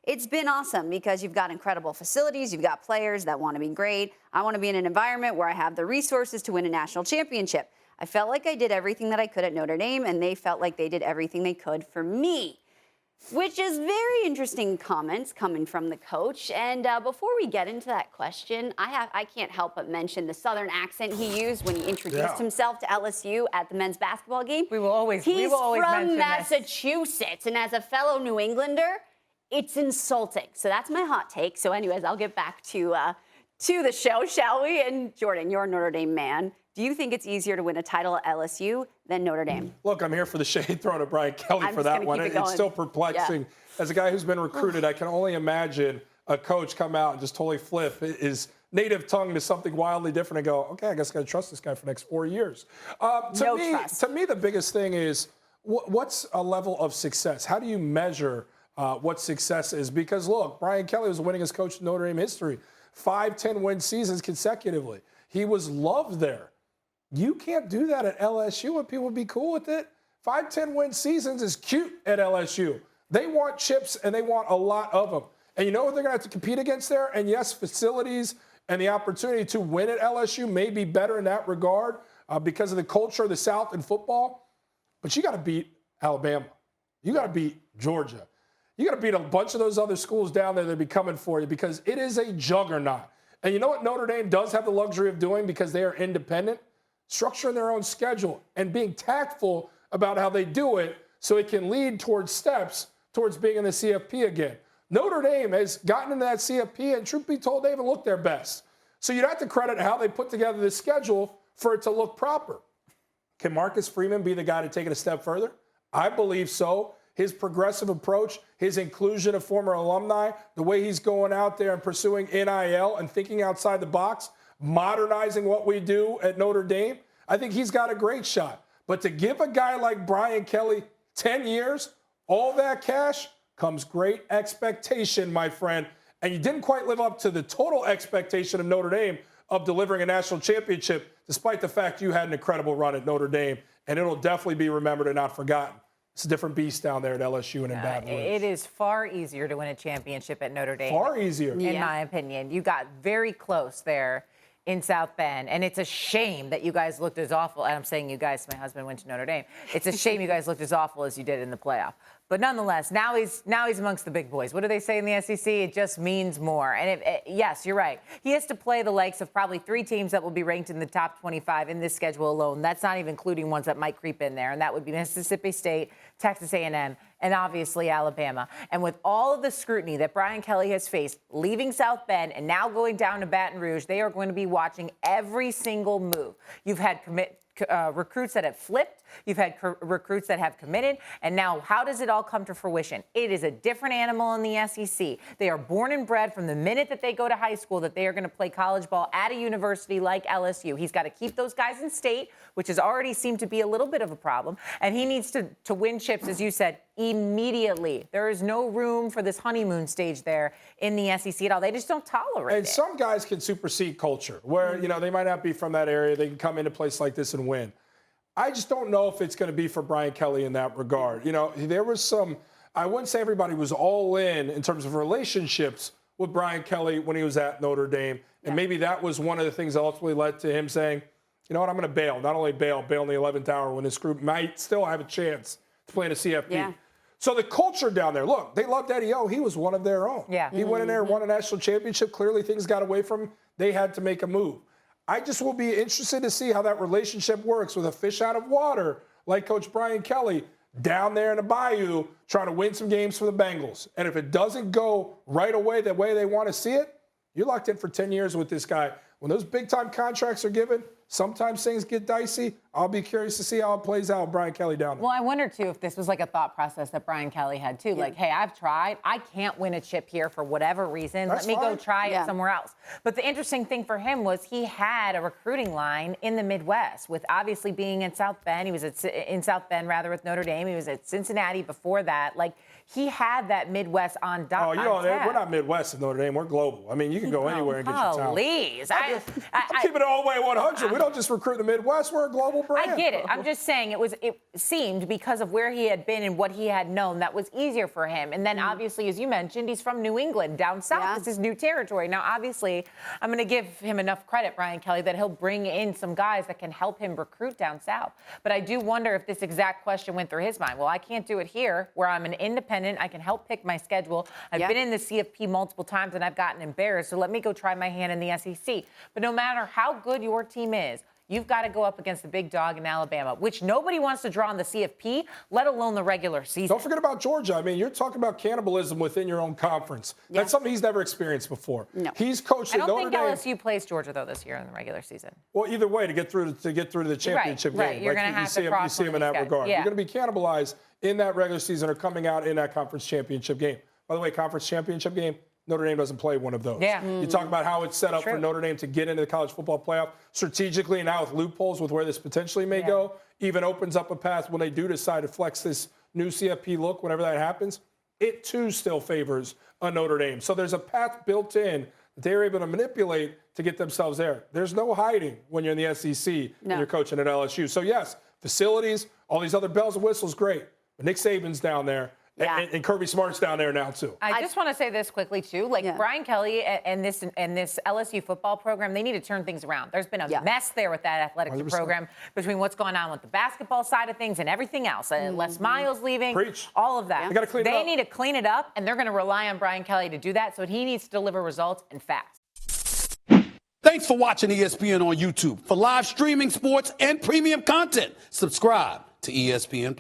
it's been awesome because you've got incredible facilities, you've got players that want to be great. I want to be in an environment where I have the resources to win a national championship. I felt like I did everything that I could at Notre Dame, and they felt like they did everything they could for me. Which is very interesting comments coming from the coach. And before we get into that question, I can't help but mention the Southern accent he used when he introduced himself to LSU at the men's basketball game. We will always He's mention from Massachusetts, and as a fellow New Englander, it's insulting. So that's my hot take. So anyways, I'll get back to the show, shall we? And Jordan, you're a Notre Dame man. Do you think it's easier to win a title at LSU than Notre Dame? Look, I'm here for the shade thrown at Brian Kelly for that one. It's still perplexing. Yeah. As a guy who's been recruited, I can only imagine a coach come out and just totally flip his native tongue to something wildly different and go, okay, I guess I got to trust this guy for the next 4 years. To me, the biggest thing is what's a level of success? How do you measure what success is? Because, look, Brian Kelly was the winningest coach in Notre Dame history. 5 10-win seasons consecutively. He was loved there. You can't do that at LSU and people would be cool with it. 5 10-win seasons is cute at LSU. They want chips and they want a lot of them. And you know what they're going to have to compete against there? And yes, facilities and the opportunity to win at LSU may be better in that regard because of the culture of the South in football. But you got to beat Alabama. You got to beat Georgia. You got to beat a bunch of those other schools down there that be coming for you because it is a juggernaut. And you know what Notre Dame does have the luxury of doing because they are independent? Structuring their own schedule and being tactful about how they do it so it can lead towards steps towards being in the CFP again. Notre Dame has gotten into that CFP, and truth be told, they haven't looked their best. So you'd have to credit how they put together this schedule for it to look proper. Can Marcus Freeman be the guy to take it a step further? I believe so. His progressive approach, his inclusion of former alumni, the way he's going out there and pursuing NIL and thinking outside the box, modernizing what we do at Notre Dame, I think he's got a great shot. But to give a guy like Brian Kelly 10 years, all that cash, comes great expectation, my friend. And you didn't quite live up to the total expectation of Notre Dame of delivering a national championship, despite the fact you had an incredible run at Notre Dame. And it'll definitely be remembered and not forgotten. It's a different beast down there at LSU and in Baton Rouge. It is far easier to win a championship at Notre Dame. Far easier. In my opinion. You got very close there in South Bend, and it's a shame that you guys looked as awful. And I'm saying you guys, my husband went to Notre Dame. It's a shame you guys looked as awful as you did in the playoff. But nonetheless, now he's amongst the big boys. What do they say in the SEC? It just means more. And yes, you're right. He has to play the likes of probably 3 teams that will be ranked in the top 25 in this schedule alone. That's not even including ones that might creep in there. And that would be Mississippi State, Texas A&M, and obviously Alabama. And with all of the scrutiny that Brian Kelly has faced, leaving South Bend and now going down to Baton Rouge, they are going to be watching every single move. You've had recruits that have flipped. You've had recruits that have committed. And now how does it all come to fruition? It is a different animal in the SEC. They are born and bred from the minute that they go to high school that they are going to play college ball at a university like LSU. He's got to keep those guys in state, which has already seemed to be a little bit of a problem. And he needs to win chips, as you said, immediately. There is no room for this honeymoon stage there in the SEC at all. They just don't tolerate it. And some guys can supersede culture where, you know, they might not be from that area. They can come into a place like this and win. I just don't know if it's going to be for Brian Kelly in that regard. You know, there was some, I wouldn't say everybody was all in terms of relationships with Brian Kelly when he was at Notre Dame. And maybe that was one of the things that ultimately led to him saying, you know what, I'm going to bail. Not only bail in the 11th hour when this group might still have a chance to play in a CFP. Yeah. So the culture down there, look, they loved Eddie O. He was one of their own. Yeah. He went in there, won a national championship. Clearly things got away from him. They had to make a move. I just will be interested to see how that relationship works with a fish out of water like Coach Brian Kelly down there in the bayou trying to win some games for the Bengals. And if it doesn't go right away the way they want to see it, you're locked in for 10 years with this guy. When those big-time contracts are given, sometimes things get dicey. I'll be curious to see how it plays out with Brian Kelly down there. Well, I wonder, too, if this was like a thought process that Brian Kelly had, too. Yeah. Like, hey, I've tried. I can't win a chip here for whatever reason. Let me go try it somewhere else. But the interesting thing for him was he had a recruiting line in the Midwest with obviously being in South Bend. He was in South Bend, rather, with Notre Dame. He was at Cincinnati before that. Like, he had that Midwest on tap. We're not Midwest at Notre Dame. We're global. I mean, you can go anywhere and get your talent. Please. I'm keeping it all the way 100. We don't just recruit the Midwest. We're a global brand. I get it. I'm just saying it seemed because of where he had been and what he had known that was easier for him. And then obviously, as you mentioned, he's from New England, down south. Yeah. This is new territory. Now, obviously, I'm going to give him enough credit, Brian Kelly, that he'll bring in some guys that can help him recruit down south. But I do wonder if this exact question went through his mind. Well, I can't do it here where I'm an independent. I can help pick my schedule. I've been in the CFP multiple times and I've gotten embarrassed. So let me go try my hand in the SEC. But no matter how good your team is, you've got to go up against the big dog in Alabama, which nobody wants to draw in the CFP, let alone the regular season. Don't forget about Georgia. I mean, you're talking about cannibalism within your own conference. Yeah. That's something he's never experienced before. No. He's coached at Notre Dame. I don't think LSU plays Georgia, though, this year in the regular season. Well, either way, to get through to the championship game. Right. You're going to have to cross. You see him in that regard. Yeah. You're going to be cannibalized in that regular season or coming out in that conference championship game. By the way, conference championship game, Notre Dame doesn't play one of those. Yeah. You talk about how it's set up for Notre Dame to get into the college football playoff strategically, and now with loopholes with where this potentially may go, even opens up a path when they do decide to flex this new CFP look, whenever that happens. It, too, still favors a Notre Dame. So there's a path built in that they're able to manipulate to get themselves there. There's no hiding when you're in the SEC and you're coaching at LSU. So, yes, facilities, all these other bells and whistles, great. But Nick Saban's down there. Yeah. And Kirby Smart's down there now, too. I just want to say this quickly, too. Like, Brian Kelly and this LSU football program, they need to turn things around. There's been a mess there with that athletic 100%. Program between what's going on with the basketball side of things and everything else. Les Miles leaving, all of that. They gotta clean it up. They need to clean it up, and they're going to rely on Brian Kelly to do that. So he needs to deliver results and fast. Thanks for watching ESPN on YouTube. For live streaming, sports, and premium content, subscribe to ESPN+.